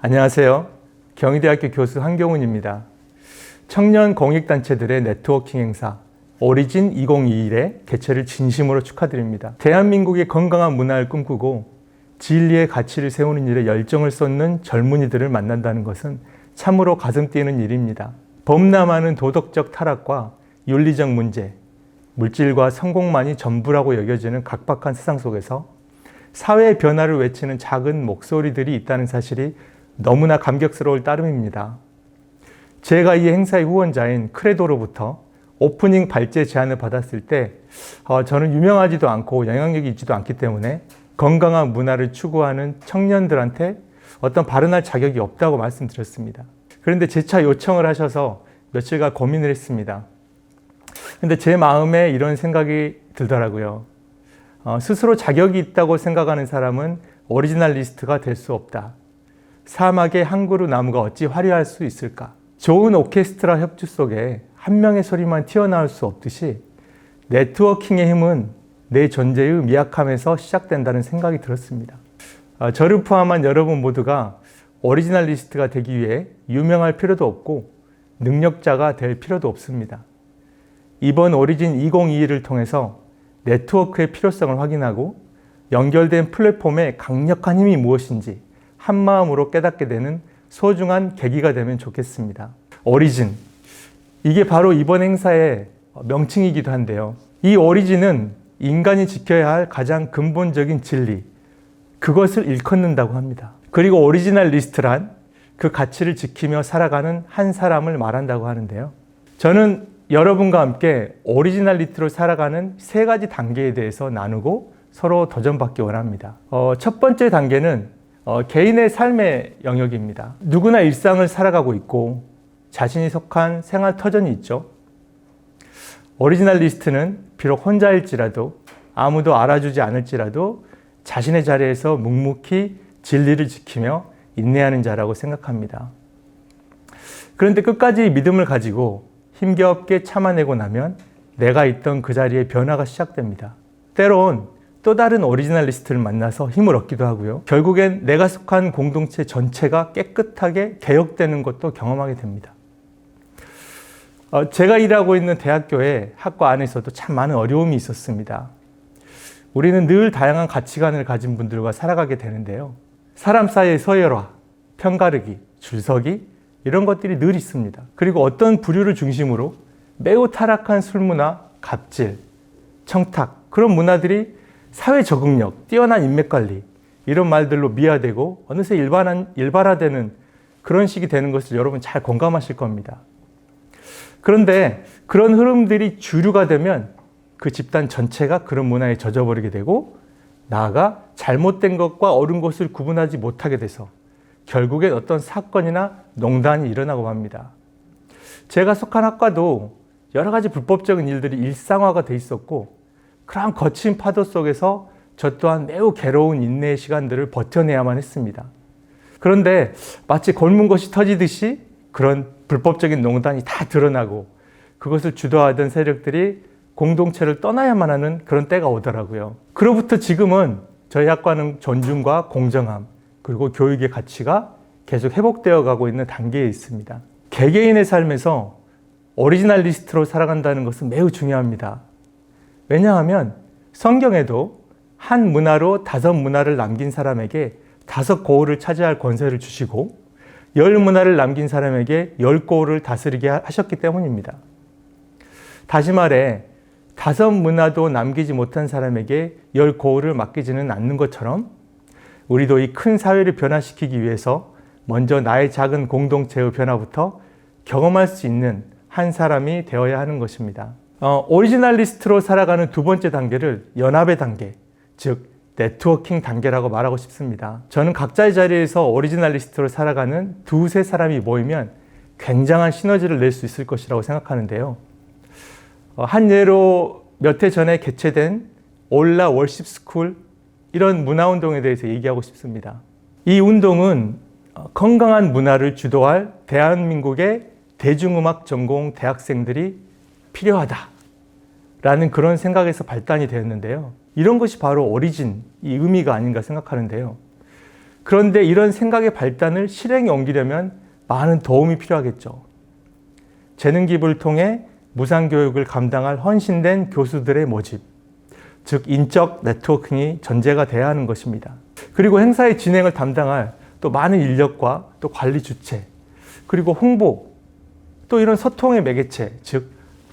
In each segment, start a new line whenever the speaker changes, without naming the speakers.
안녕하세요. 경희대학교 교수 한경훈입니다. 청년 공익단체들의 네트워킹 행사 오리진 2021의 개최를 진심으로 축하드립니다. 대한민국의 건강한 문화를 꿈꾸고 진리의 가치를 세우는 일에 열정을 쏟는 젊은이들을 만난다는 것은 참으로 가슴 뛰는 일입니다. 범람하는 도덕적 타락과 윤리적 문제, 물질과 성공만이 전부라고 여겨지는 각박한 세상 속에서 사회의 변화를 외치는 작은 목소리들이 있다는 사실이 너무나 감격스러울 따름입니다. 제가 이 행사의 후원자인 크레도로부터 오프닝 발제 제안을 받았을 때 저는 유명하지도 않고 영향력이 있지도 않기 때문에 건강한 문화를 추구하는 청년들한테 어떤 발언할 자격이 없다고 말씀드렸습니다. 그런데 재차 요청을 하셔서 며칠간 고민을 했습니다. 근데 제 마음에 이런 생각이 들더라고요. 스스로 자격이 있다고 생각하는 사람은 오리지널리스트가 될 수 없다. 사막의 한 그루 나무가 어찌 화려할 수 있을까? 좋은 오케스트라 협주 속에 한 명의 소리만 튀어나올 수 없듯이 네트워킹의 힘은 내 존재의 미약함에서 시작된다는 생각이 들었습니다. 저를 포함한 여러분 모두가 오리지널리스트가 되기 위해 유명할 필요도 없고 능력자가 될 필요도 없습니다. 이번 오리진 2021을 통해서 네트워크의 필요성을 확인하고 연결된 플랫폼의 강력한 힘이 무엇인지 한마음으로 깨닫게 되는 소중한 계기가 되면 좋겠습니다. 오리진, 이게 바로 이번 행사의 명칭이기도 한데요. 이 오리진은 인간이 지켜야 할 가장 근본적인 진리, 그것을 일컫는다고 합니다. 그리고 오리지널리스트란 그 가치를 지키며 살아가는 한 사람을 말한다고 하는데요. 저는 여러분과 함께 오리지널리티로 살아가는 세 가지 단계에 대해서 나누고 서로 도전받기 원합니다. 첫 번째 단계는 개인의 삶의 영역입니다. 누구나 일상을 살아가고 있고 자신이 속한 생활 터전이 있죠. 오리지널리스트는 비록 혼자일지라도 아무도 알아주지 않을지라도 자신의 자리에서 묵묵히 진리를 지키며 인내하는 자라고 생각합니다. 그런데 끝까지 믿음을 가지고 힘겹게 참아내고 나면 내가 있던 그 자리에 변화가 시작됩니다. 때론 또 다른 오리지널리스트를 만나서 힘을 얻기도 하고요. 결국엔 내가 속한 공동체 전체가 깨끗하게 개혁되는 것도 경험하게 됩니다. 제가 일하고 있는 대학교의 학과 안에서도 참 많은 어려움이 있었습니다. 우리는 늘 다양한 가치관을 가진 분들과 살아가게 되는데요. 사람 사이의 서열화, 편가르기, 줄서기 이런 것들이 늘 있습니다. 그리고 어떤 부류를 중심으로 매우 타락한 술문화, 갑질, 청탁 그런 문화들이 사회 적응력, 뛰어난 인맥관리 이런 말들로 미화되고 어느새 일반화되는 그런 식이 되는 것을 여러분 잘 공감하실 겁니다. 그런데 그런 흐름들이 주류가 되면 그 집단 전체가 그런 문화에 젖어버리게 되고 나아가 잘못된 것과 옳은 것을 구분하지 못하게 돼서 결국엔 어떤 사건이나 농단이 일어나고 맙니다. 제가 속한 학과도 여러 가지 불법적인 일들이 일상화가 돼 있었고 그러한 거친 파도 속에서 저 또한 매우 괴로운 인내의 시간들을 버텨내야만 했습니다. 그런데 마치 골문 것이 터지듯이 그런 불법적인 농단이 다 드러나고 그것을 주도하던 세력들이 공동체를 떠나야만 하는 그런 때가 오더라고요. 그로부터 지금은 저희 학과는 존중과 공정함 그리고 교육의 가치가 계속 회복되어 가고 있는 단계에 있습니다. 개개인의 삶에서 오리지널리스트로 살아간다는 것은 매우 중요합니다. 왜냐하면 성경에도 한 문화로 5문화를 남긴 사람에게 5고을을 차지할 권세를 주시고 10문화를 남긴 사람에게 10고을을 다스리게 하셨기 때문입니다. 다시 말해 5문화도 남기지 못한 사람에게 10고을을 맡기지는 않는 것처럼 우리도 이 큰 사회를 변화시키기 위해서 먼저 나의 작은 공동체의 변화부터 경험할 수 있는 한 사람이 되어야 하는 것입니다. 오리지널리스트로 살아가는 두 번째 단계를 연합의 단계, 즉 네트워킹 단계라고 말하고 싶습니다. 저는 각자의 자리에서 오리지널리스트로 살아가는 두세 사람이 모이면 굉장한 시너지를 낼 수 있을 것이라고 생각하는데요. 한 예로 몇 해 전에 개최된 올라 월십 스쿨 이런 문화운동에 대해서 얘기하고 싶습니다. 이 운동은 건강한 문화를 주도할 대한민국의 대중음악 전공 대학생들이 필요하다라는 그런 생각에서 발단이 되었는데요. 이런 것이 바로 오리진, 이 의미가 아닌가 생각하는데요. 그런데 이런 생각의 발단을 실행에 옮기려면 많은 도움이 필요하겠죠. 재능 기부를 통해 무상교육을 감당할 헌신된 교수들의 모집, 즉 인적 네트워킹이 전제가 돼야 하는 것입니다. 그리고 행사의 진행을 담당할 또 많은 인력과 또 관리 주체, 그리고 홍보, 또 이런 소통의 매개체, 즉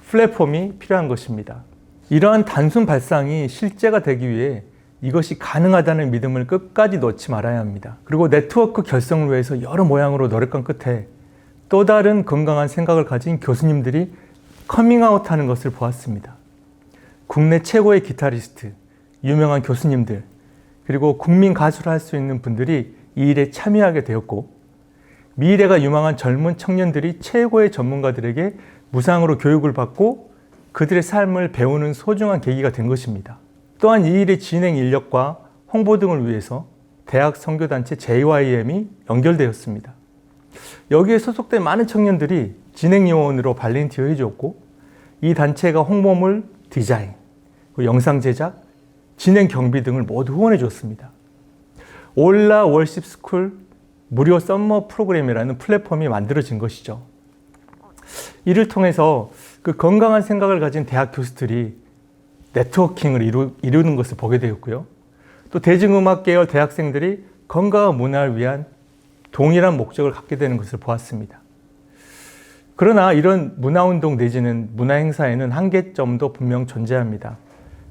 플랫폼이 필요한 것입니다. 이러한 단순 발상이 실제가 되기 위해 이것이 가능하다는 믿음을 끝까지 놓지 말아야 합니다. 그리고 네트워크 결성을 위해서 여러 모양으로 노력한 끝에 또 다른 건강한 생각을 가진 교수님들이 커밍아웃하는 것을 보았습니다. 국내 최고의 기타리스트, 유명한 교수님들, 그리고 국민 가수를 할 수 있는 분들이 이 일에 참여하게 되었고, 미래가 유망한 젊은 청년들이 최고의 전문가들에게 무상으로 교육을 받고 그들의 삶을 배우는 소중한 계기가 된 것입니다. 또한 이 일의 진행 인력과 홍보 등을 위해서 대학 선교단체 JYM이 연결되었습니다. 여기에 소속된 많은 청년들이 진행요원으로 발렌티어 해주었고, 이 단체가 홍보물 디자인, 영상 제작, 진행 경비 등을 모두 후원해 줬습니다. 올라 월십 스쿨 무료 썸머 프로그램이라는 플랫폼이 만들어진 것이죠. 이를 통해서 그 건강한 생각을 가진 대학 교수들이 네트워킹을 이루는 것을 보게 되었고요. 또 대중음악 계열 대학생들이 건강한 문화를 위한 동일한 목적을 갖게 되는 것을 보았습니다. 그러나 이런 문화운동 내지는 문화행사에는 한계점도 분명 존재합니다.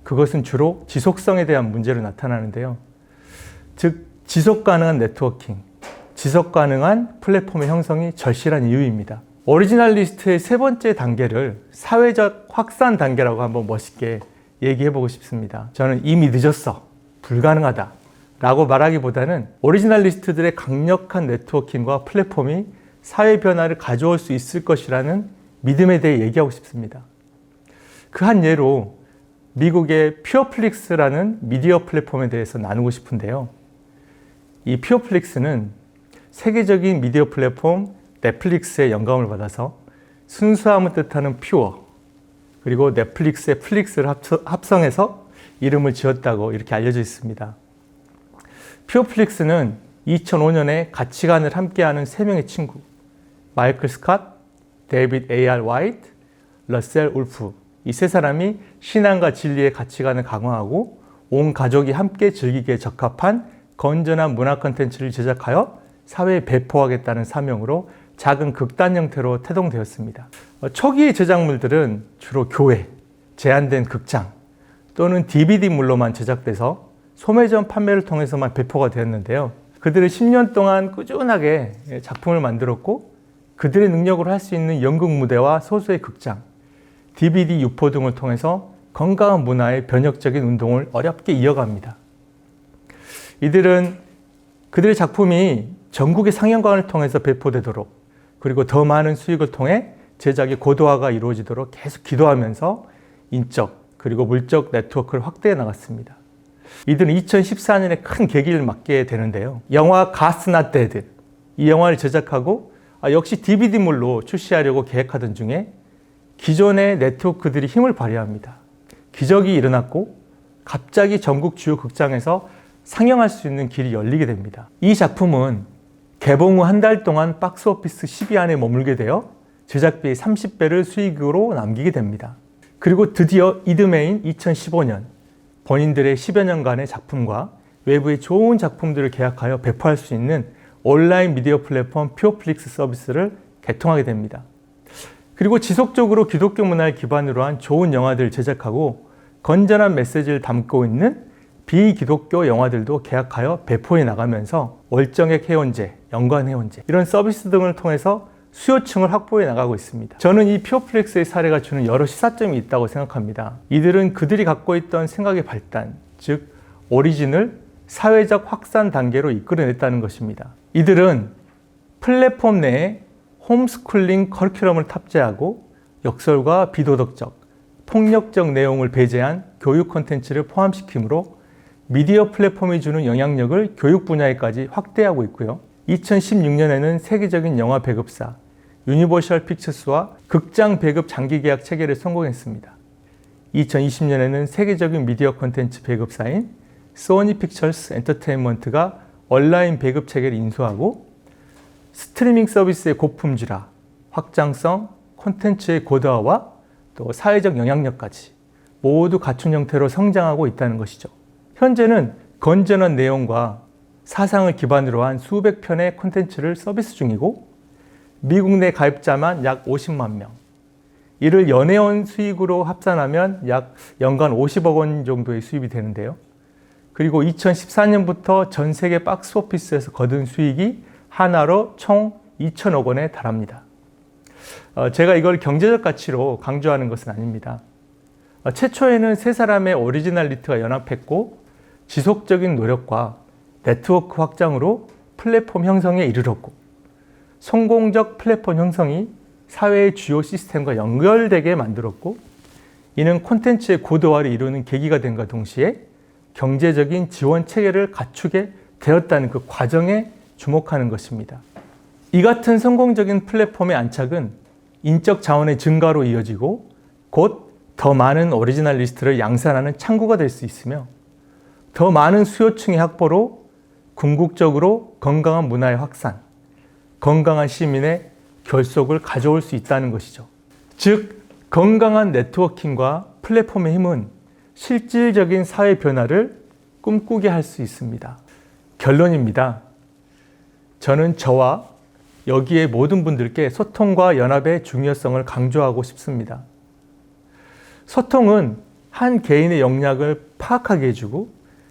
그것은 주로 지속성에 대한 문제로 나타나는데요. 즉, 지속 가능한 네트워킹, 지속 가능한 플랫폼의 형성이 절실한 이유입니다. 오리지널리스트의 세 번째 단계를 사회적 확산 단계라고 한번 멋있게 얘기해 보고 싶습니다. 저는 이미 늦었어, 불가능하다 라고 말하기보다는 오리지널리스트들의 강력한 네트워킹과 플랫폼이 사회 변화를 가져올 수 있을 것이라는 믿음에 대해 얘기하고 싶습니다. 그 한 예로 미국의 퓨어플릭스라는 미디어 플랫폼에 대해서 나누고 싶은데요. 이 퓨어플릭스는 세계적인 미디어 플랫폼 넷플릭스의 영감을 받아서 순수함을 뜻하는 퓨어, 그리고 넷플릭스의 플릭스를 합성해서 이름을 지었다고 이렇게 알려져 있습니다. 퓨어플릭스는 2005년에 가치관을 함께하는 3명의 친구, 마이클 스캇, 데이빗 A.R. 화이트, 러셀 울프, 이 세 사람이 신앙과 진리의 가치관을 강화하고 온 가족이 함께 즐기기에 적합한 건전한 문화 콘텐츠를 제작하여 사회에 배포하겠다는 사명으로 작은 극단 형태로 태동되었습니다. 초기의 제작물들은 주로 교회, 제한된 극장 또는 DVD물로만 제작돼서 소매점 판매를 통해서만 배포가 되었는데요. 그들은 10년 동안 꾸준하게 작품을 만들었고, 그들의 능력으로 할 수 있는 연극 무대와 소수의 극장, DVD 유포 등을 통해서 건강한 문화의 변혁적인 운동을 어렵게 이어갑니다. 이들은 그들의 작품이 전국의 상영관을 통해서 배포되도록, 그리고 더 많은 수익을 통해 제작의 고도화가 이루어지도록 계속 기도하면서 인적 그리고 물적 네트워크를 확대해 나갔습니다. 이들은 2014년에 큰 계기를 맞게 되는데요. 영화 God's Not Dead, 이 영화를 제작하고 역시 DVD물로 출시하려고 계획하던 중에 기존의 네트워크들이 힘을 발휘합니다. 기적이 일어났고 갑자기 전국 주요 극장에서 상영할 수 있는 길이 열리게 됩니다. 이 작품은 개봉 후 한 달 동안 박스오피스 10위 안에 머물게 되어 제작비의 30배를 수익으로 남기게 됩니다. 그리고 드디어 이듬해인 2015년 본인들의 10여 년간의 작품과 외부의 좋은 작품들을 계약하여 배포할 수 있는 온라인 미디어 플랫폼 퓨어플릭스 서비스를 개통하게 됩니다. 그리고 지속적으로 기독교 문화를 기반으로 한 좋은 영화들을 제작하고 건전한 메시지를 담고 있는 비기독교 영화들도 계약하여 배포해 나가면서 월정액 회원제, 연관 회원제 이런 서비스 등을 통해서 수요층을 확보해 나가고 있습니다. 저는 이 퓨어플릭스의 사례가 주는 여러 시사점이 있다고 생각합니다. 이들은 그들이 갖고 있던 생각의 발단, 즉 오리진을 사회적 확산 단계로 이끌어냈다는 것입니다. 이들은 플랫폼 내에 홈스쿨링 커리큘럼을 탑재하고 역설과 비도덕적, 폭력적 내용을 배제한 교육 콘텐츠를 포함시키므로 미디어 플랫폼이 주는 영향력을 교육 분야에까지 확대하고 있고요. 2016년에는 세계적인 영화 배급사 유니버셜 픽처스와 극장 배급 장기 계약 체결에 성공했습니다. 2020년에는 세계적인 미디어 콘텐츠 배급사인 소니 픽처스 엔터테인먼트가 온라인 배급 체계를 인수하고 스트리밍 서비스의 고품질화, 확장성, 콘텐츠의 고도화와 또 사회적 영향력까지 모두 갖춘 형태로 성장하고 있다는 것이죠. 현재는 건전한 내용과 사상을 기반으로 한 수백 편의 콘텐츠를 서비스 중이고 미국 내 가입자만 약 50만 명, 이를 연회원 수익으로 합산하면 약 연간 50억 원 정도의 수입이 되는데요. 그리고 2014년부터 전 세계 박스오피스에서 거둔 수익이 하나로 총 2천억 원에 달합니다. 제가 이걸 경제적 가치로 강조하는 것은 아닙니다. 최초에는 세 사람의 오리지널리티가 연합했고 지속적인 노력과 네트워크 확장으로 플랫폼 형성에 이르렀고 성공적 플랫폼 형성이 사회의 주요 시스템과 연결되게 만들었고 이는 콘텐츠의 고도화를 이루는 계기가 됨과 동시에 경제적인 지원 체계를 갖추게 되었다는 그 과정에 주목하는 것입니다. 이 같은 성공적인 플랫폼의 안착은 인적 자원의 증가로 이어지고 곧 더 많은 오리지널리스트를 양산하는 창구가 될 수 있으며 더 많은 수요층의 확보로 궁극적으로 건강한 문화의 확산, 건강한 시민의 결속을 가져올 수 있다는 것이죠. 즉, 건강한 네트워킹과 플랫폼의 힘은 실질적인 사회 변화를 꿈꾸게 할 수 있습니다. 결론입니다. 저는 저와 여기에 모든 분들께 소통과 연합의 중요성을 강조하고 싶습니다. 소통은 한 개인의 역량을 파악하게 해주고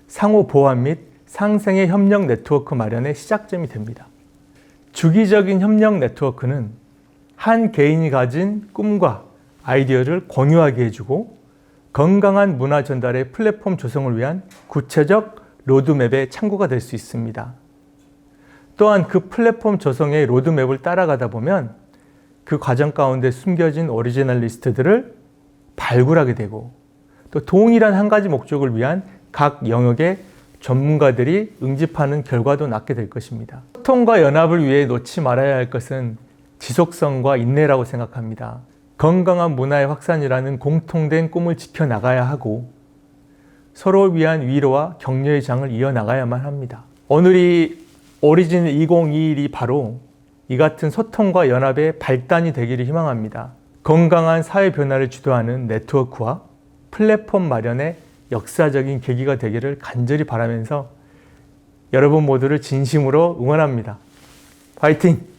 상호 보완 및 상생의 협력 네트워크 마련의 시작점이 됩니다. 주기적인 협력 네트워크는 한 개인이 가진 꿈과 아이디어를 공유하게 해주고 건강한 문화 전달의 플랫폼 조성을 위한 구체적 로드맵의 창구가 될 수 있습니다. 또한 그 플랫폼 조성의 로드맵을 따라가다 보면 그 과정 가운데 숨겨진 오리지널리스트들을 발굴하게 되고 또 동일한 한 가지 목적을 위한 각 영역의 전문가들이 응집하는 결과도 낳게 될 것입니다. 소통과 연합을 위해 놓지 말아야 할 것은 지속성과 인내라고 생각합니다. 건강한 문화의 확산이라는 공통된 꿈을 지켜나가야 하고 서로를 위한 위로와 격려의 장을 이어나가야만 합니다. 오늘이 오리진 2021이 바로 이 같은 소통과 연합의 발단이 되기를 희망합니다. 건강한 사회 변화를 주도하는 네트워크와 플랫폼 마련의 역사적인 계기가 되기를 간절히 바라면서 여러분 모두를 진심으로 응원합니다. 화이팅!